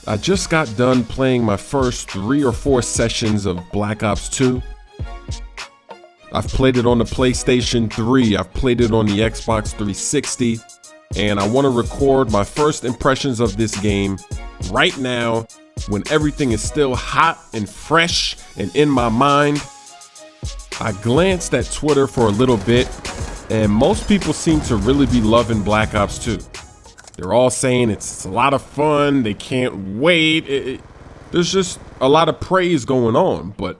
I just got done playing my first 3 or 4 sessions of Black Ops 2. I've played it on the PlayStation 3, I've played it on the Xbox 360, and I want to record my first impressions of this game right now when everything is still hot and fresh and in my mind. I glanced at Twitter for a little bit, and most people seem to really be loving Black Ops 2. They're all saying it's a lot of fun, they can't wait. There's just a lot of praise going on, but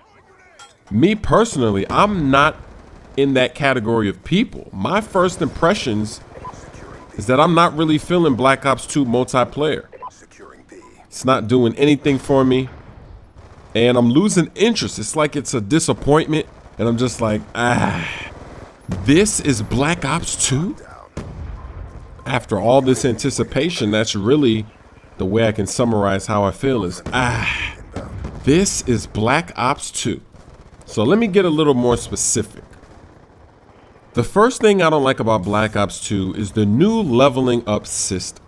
me personally, I'm not in that category of people. My first impressions is that I'm not really feeling Black Ops 2 multiplayer. It's not doing anything for me, and I'm losing interest. It's like it's a disappointment, and I'm just like, this is Black Ops 2? After all this anticipation, that's really the way I can summarize how I feel is, this is Black Ops 2. So let me get a little more specific. The first thing I don't like about Black Ops 2 is the new leveling up system.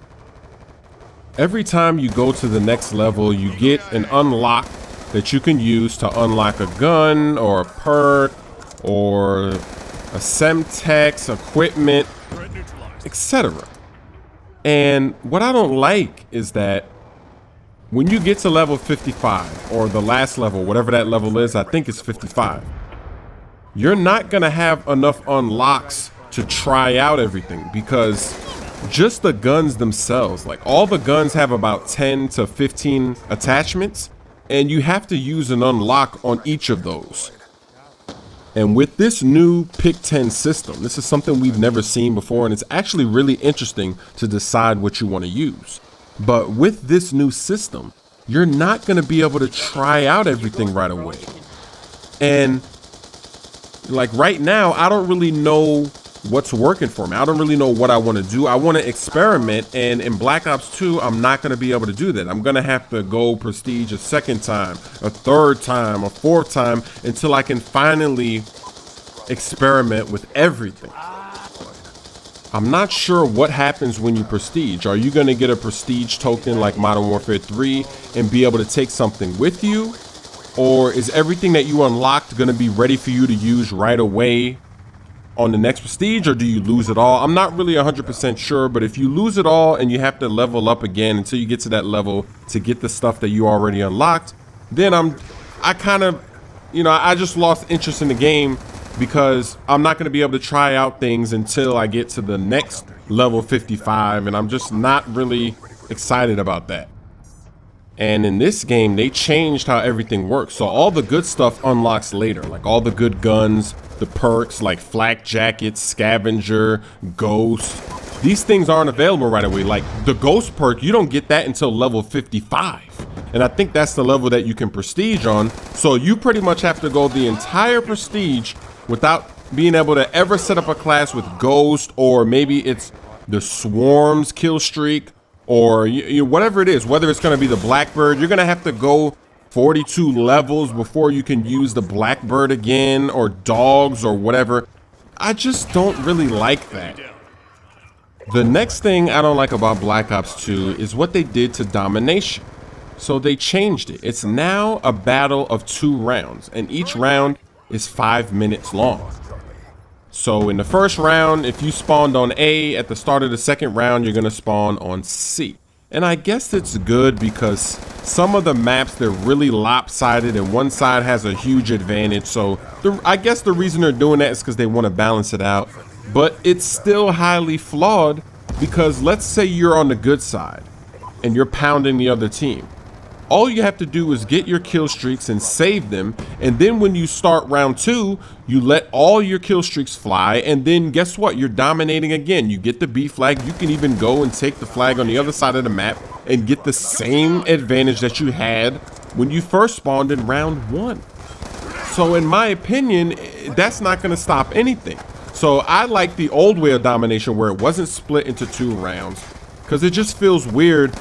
Every time you go to the next level, you get an unlock that you can use to unlock a gun or a perk or a Semtex, equipment, etc. And what I don't like is that when you get to level 55 or the last level, whatever that level is, I think it's 55, you're not gonna have enough unlocks to try out everything, because just the guns themselves, like all the guns have about 10 to 15 attachments, and you have to use an unlock on each of those. And with this new pick 10 system, this is something we've never seen before, and it's actually really interesting to decide what you want to use. But with this new system, you're not going to be able to try out everything right away. And like right now, I don't really know what's working for me. I don't really know what I want to do. I want to experiment, and in Black Ops 2, I'm not going to be able to do that. I'm going to have to go prestige a second time, a third time, a fourth time, until I can finally experiment with everything. I'm not sure what happens when you prestige. Are you going to get a prestige token like Modern Warfare 3 and be able to take something with you? Or is everything that you unlocked going to be ready for you to use right away on the next prestige, or do you lose it all? I'm not really 100% sure, but if you lose it all and you have to level up again until you get to that level to get the stuff that you already unlocked, then I kind of, I just lost interest in the game, because I'm not going to be able to try out things until I get to the next level 55, and I'm just not really excited about that. And in this game, they changed how everything works. So all the good stuff unlocks later, like all the good guns, the perks like flak jackets, scavenger, ghost. These things aren't available right away. Like the ghost perk, you don't get that until level 55. And I think that's the level that you can prestige on. So you pretty much have to go the entire prestige without being able to ever set up a class with ghost, or maybe it's the swarms kill streak, or whatever it is, whether it's going to be the Blackbird. You're going to have to go 42 levels before you can use the Blackbird again, or dogs, or whatever. I just don't really like that. The next thing I don't like about Black Ops 2 is what they did to domination. So they changed it. It's now a battle of 2 rounds, and each round is 5 minutes long. So in the first round, if you spawned on A, at the start of the second round, you're going to spawn on C. And I guess it's good, because some of the maps, they're really lopsided and one side has a huge advantage. So I guess the reason they're doing that is because they want to balance it out. But it's still highly flawed, because let's say you're on the good side and you're pounding the other team. All you have to do is get your kill streaks and save them, and then when you start round 2, you let all your kill streaks fly, and then guess what? You're dominating again. You get the B flag. You can even go and take the flag on the other side of the map and get the same advantage that you had when you first spawned in round 1. So in my opinion, that's not going to stop anything. So I like the old way of domination, where it wasn't split into 2 rounds, because it just feels weird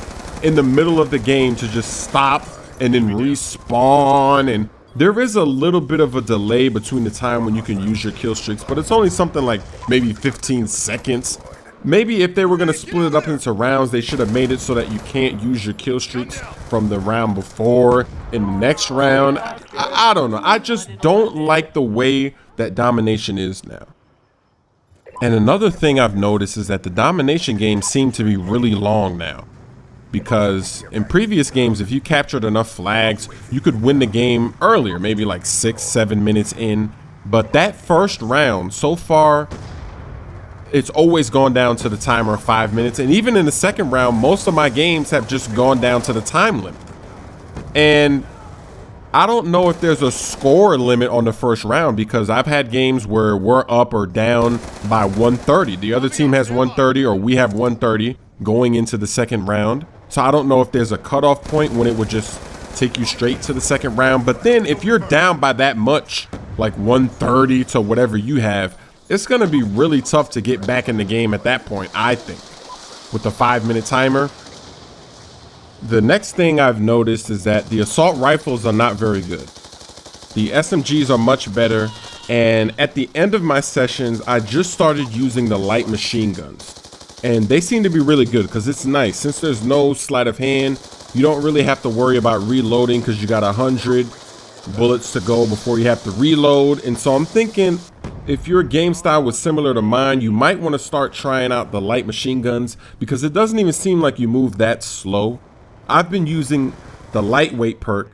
in the middle of the game to just stop and then respawn. And there is a little bit of a delay between the time when you can use your kill streaks, but it's only something like maybe 15 seconds. Maybe if they were going to split it up into rounds, they should have made it so that you can't use your kill streaks from the round before in the next round. I don't know. I just don't like the way that domination is now. And another thing I've noticed is that the domination games seem to be really long now. Because in previous games, if you captured enough flags, you could win the game earlier, maybe like 6-7 minutes in. But that first round, so far, it's always gone down to the timer of 5 minutes. And even in the second round, most of my games have just gone down to the time limit. And I don't know if there's a score limit on the first round, because I've had games where we're up or down by 130. The other team has 130 or we have 130 going into the second round. So I don't know if there's a cutoff point when it would just take you straight to the second round. But then if you're down by that much, like 130 to whatever you have, it's going to be really tough to get back in the game at that point, I think, with the 5-minute timer. The next thing I've noticed is that the assault rifles are not very good. The SMGs are much better. And at the end of my sessions, I just started using the light machine guns. And they seem to be really good because it's nice. Since there's no sleight of hand, you don't really have to worry about reloading because you got 100 bullets to go before you have to reload. And so I'm thinking, if your game style was similar to mine, you might want to start trying out the light machine guns, because it doesn't even seem like you move that slow. I've been using the lightweight perk,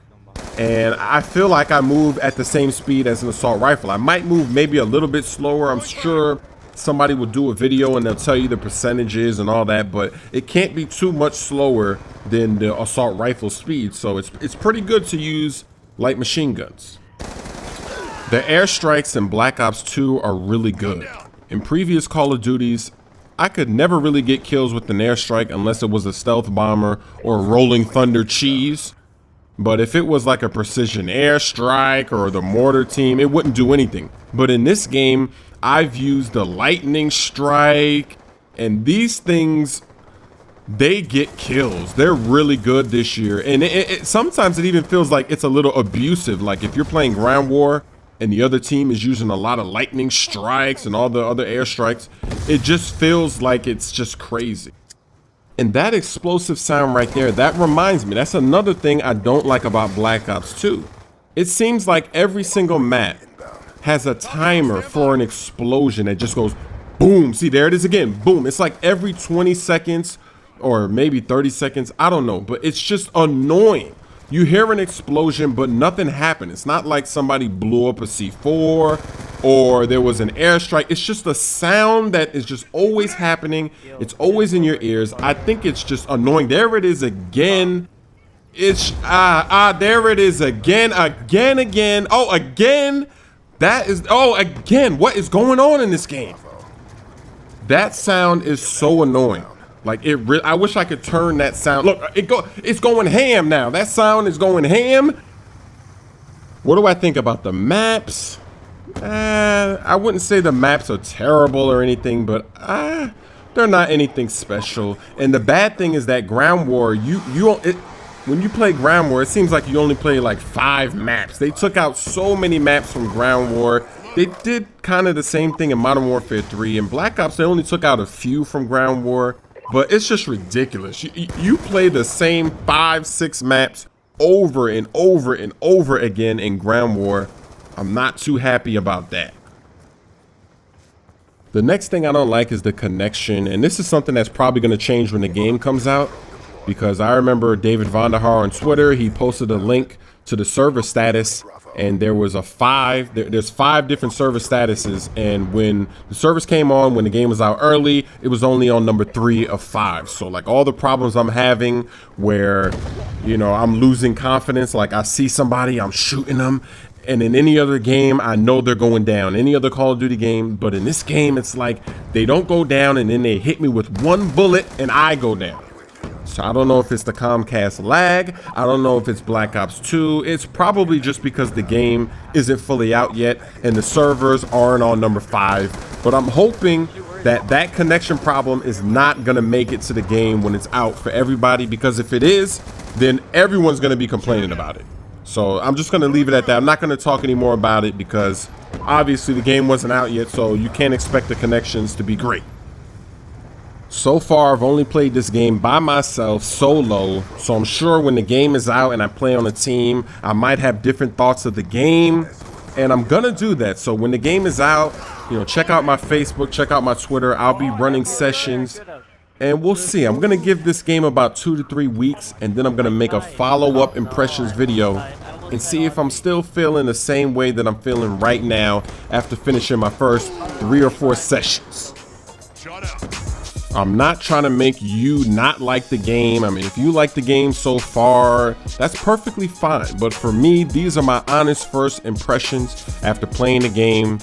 and I feel like I move at the same speed as an assault rifle. I might move maybe a little bit slower. I'm sure somebody will do a video and they'll tell you the percentages and all that, but it can't be too much slower than the assault rifle speed. So it's pretty good to use light machine guns. The airstrikes in Black Ops 2 are really good. In previous Call of Duties, I could never really get kills with an airstrike unless it was a stealth bomber or a rolling thunder cheese. But if it was like a precision airstrike or the mortar team, it wouldn't do anything. But in this game, I've used the lightning strike, and these things, they get kills. They're really good this year. And sometimes it even feels like it's a little abusive. Like if you're playing ground war and the other team is using a lot of lightning strikes and all the other airstrikes, it just feels like it's just crazy. And that explosive sound right there, that reminds me, that's another thing I don't like about Black Ops 2. It seems like every single map has a timer for an explosion that just goes boom. See, there it is again, boom. It's like every 20 seconds or maybe 30 seconds, I don't know, but it's just annoying. You hear an explosion, but nothing happened. It's not like somebody blew up a C4 or there was an airstrike. It's just a sound that is just always happening. It's always in your ears. I think it's just annoying. There it is again. It's, there it is again. Oh, again. That is, oh, again. What is going on in this game? That sound is so annoying. Like I wish I could turn that sound. Look, it's going ham now. That sound is going ham. What do I think about the maps? I wouldn't say the maps are terrible or anything, but they're not anything special. And the bad thing is that ground war, when you play ground war, it seems like you only play like 5 maps. They took out so many maps from ground war. They did kind of the same thing in Modern Warfare 3. In Black Ops, they only took out a few from ground war. But it's just ridiculous. You play the same 5-6 maps over and over and over again in ground war. I'm not too happy about that. The next thing I don't like is the connection. And this is something that's probably going to change when the game comes out. Because I remember David Vonderhaar on Twitter, he posted a link to the server status. And there was there's 5 different server statuses, and when the servers came on, when the game was out early, it was only on number 3 of 5. So like all the problems I'm having where, I'm losing confidence, like I see somebody, I'm shooting them, and in any other game, I know they're going down, any other Call of Duty game, but in this game, it's like they don't go down and then they hit me with 1 bullet and I go down. So I don't know if it's the Comcast lag. I don't know if it's Black Ops 2. It's probably just because the game isn't fully out yet and the servers aren't on number 5. But I'm hoping that connection problem is not going to make it to the game when it's out for everybody, because if it is, then everyone's going to be complaining about it. So I'm just going to leave it at that. I'm not going to talk anymore about it because obviously the game wasn't out yet, so you can't expect the connections to be great. So far, I've only played this game by myself, solo, so I'm sure when the game is out and I play on a team, I might have different thoughts of the game, and I'm gonna do that. So when the game is out, you know, check out my Facebook, check out my Twitter. I'll be running sessions, and we'll see. I'm gonna give this game about 2 to 3 weeks, and then I'm gonna make a follow-up impressions video and see if I'm still feeling the same way that I'm feeling right now after finishing my first 3 or 4 sessions. I'm not trying to make you not like the game. I mean, if you like the game so far, that's perfectly fine. But for me, these are my honest first impressions after playing the game